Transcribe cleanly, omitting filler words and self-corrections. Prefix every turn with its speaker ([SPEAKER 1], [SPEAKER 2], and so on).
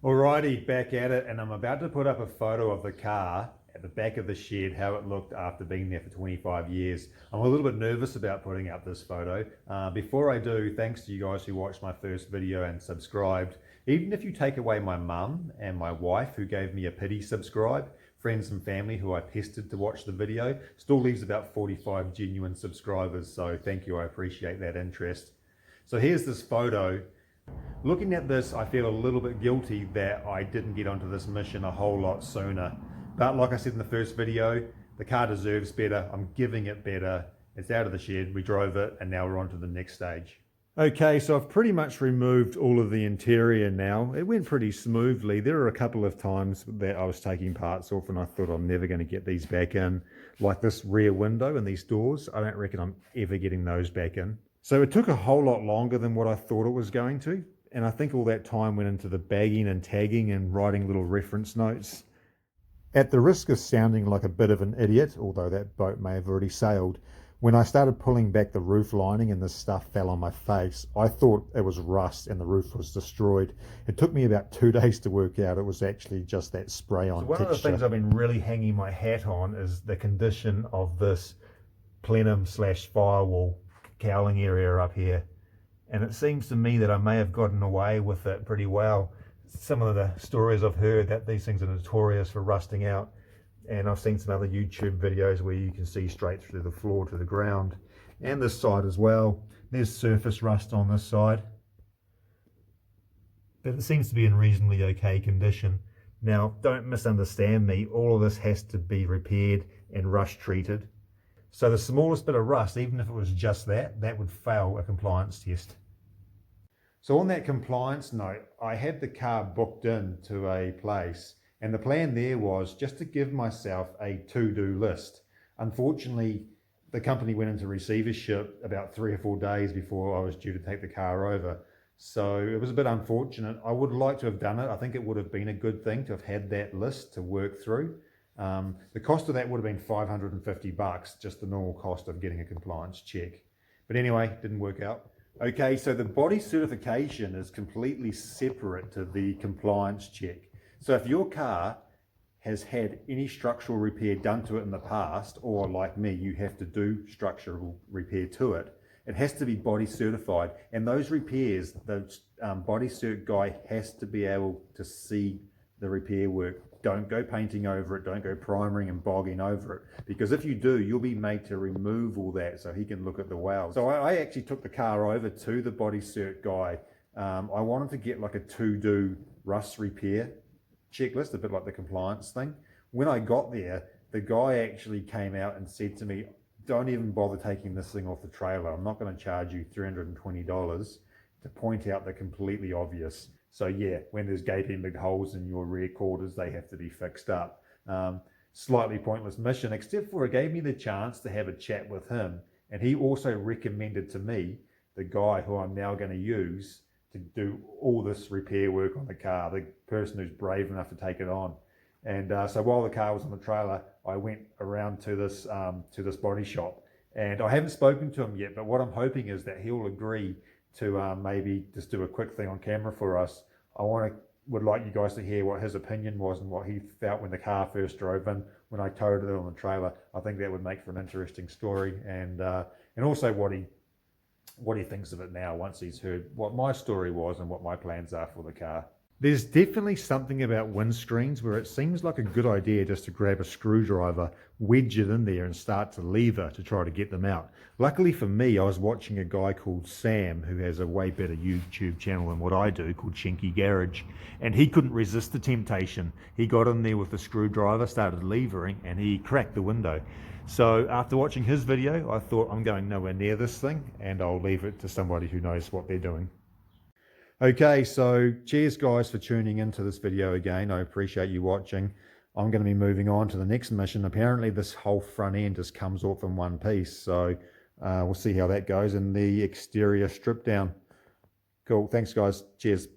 [SPEAKER 1] Alrighty, back at it, and I'm about to put up a photo of the car at the back of the shed, how it looked after being there for 25 years. I'm a little bit nervous about putting up this photo. Before I do, thanks to you guys who watched my first video and subscribed. Even if you take away my mum and my wife who gave me a pity subscribe, friends and family who I pestered to watch the video, still leaves about 45 genuine subscribers, so thank you, I appreciate that interest. So here's this photo. Looking at this, I feel a little bit guilty that I didn't get onto this mission a whole lot sooner. But like I said in the first video, the car deserves better. I'm giving it better. It's out of the shed, we drove it, and now we're on to the next stage. Okay, so I've pretty much removed all of the interior now. It went pretty smoothly. There are a couple of times that I was taking parts off and I thought I'm never going to get these back in. Like this rear window and these doors, I don't reckon I'm ever getting those back in. So it took a whole lot longer than what I thought it was going to. And I think all that time went into the bagging and tagging and writing little reference notes. At the risk of sounding like a bit of an idiot, although that boat may have already sailed, when I started pulling back the roof lining and this stuff fell on my face, I thought it was rust and the roof was destroyed. It took me about 2 days to work out it was actually just that spray-on texture. One of the things I've been really hanging my hat on is the condition of this plenum/firewall cowling area up here. And it seems to me that I may have gotten away with it pretty well. Some of the stories I've heard that these things are notorious for rusting out. And I've seen some other YouTube videos where you can see straight through the floor to the ground. And this side as well. There's surface rust on this side. But it seems to be in reasonably okay condition. Now, don't misunderstand me. All of this has to be repaired and rust treated. So the smallest bit of rust, even if it was just that would fail a compliance test. So on that compliance note, I had the car booked in to a place, and the plan there was just to give myself a to-do list. Unfortunately, the company went into receivership about 3 or 4 days before I was due to take the car over. So it was a bit unfortunate. I would like to have done it. I think it would have been a good thing to have had that list to work through. The cost of that would have been $550, just the normal cost of getting a compliance check. But anyway, didn't work out. Okay, so the body certification is completely separate to the compliance check. So if your car has had any structural repair done to it in the past, or like me, you have to do structural repair to it, it has to be body certified. And those repairs, the body cert guy has to be able to see the repair work. Don't go painting over it, don't go primering and bogging over it, because if you do, you'll be made to remove all that so he can look at the welds. So I actually took the car over to the body cert guy. I wanted to get like a to-do rust repair checklist, a bit like the compliance thing. When I got there, the guy actually came out and said to me, don't even bother taking this thing off the trailer. I'm not going to charge you $320 to point out the completely obvious. So yeah, when there's gaping big holes in your rear quarters, they have to be fixed up. Slightly pointless mission, except for it gave me the chance to have a chat with him. And he also recommended to me the guy who I'm now going to use to do all this repair work on the car, the person who's brave enough to take it on. And so while the car was on the trailer, I went around to this body shop. And I haven't spoken to him yet, but what I'm hoping is that he'll agree to maybe just do a quick thing on camera for us. I would like you guys to hear what his opinion was and what he felt when the car first drove in, when I towed it on the trailer. I think that would make for an interesting story, and also what he thinks of it now once he's heard what my story was and what my plans are for the car. There's definitely something about windscreens where it seems like a good idea just to grab a screwdriver, wedge it in there and start to lever to try to get them out. Luckily for me, I was watching a guy called Sam, who has a way better YouTube channel than what I do, called Chinky Garage, and he couldn't resist the temptation. He got in there with the screwdriver, started levering, and he cracked the window. So after watching his video, I thought, I'm going nowhere near this thing, and I'll leave it to somebody who knows what they're doing. Okay, so cheers guys for tuning into this video again. I appreciate you watching. I'm going to be moving on to the next mission. Apparently this whole front end just comes off in one piece, so we'll see how that goes, and the exterior strip down. Cool, thanks guys, cheers.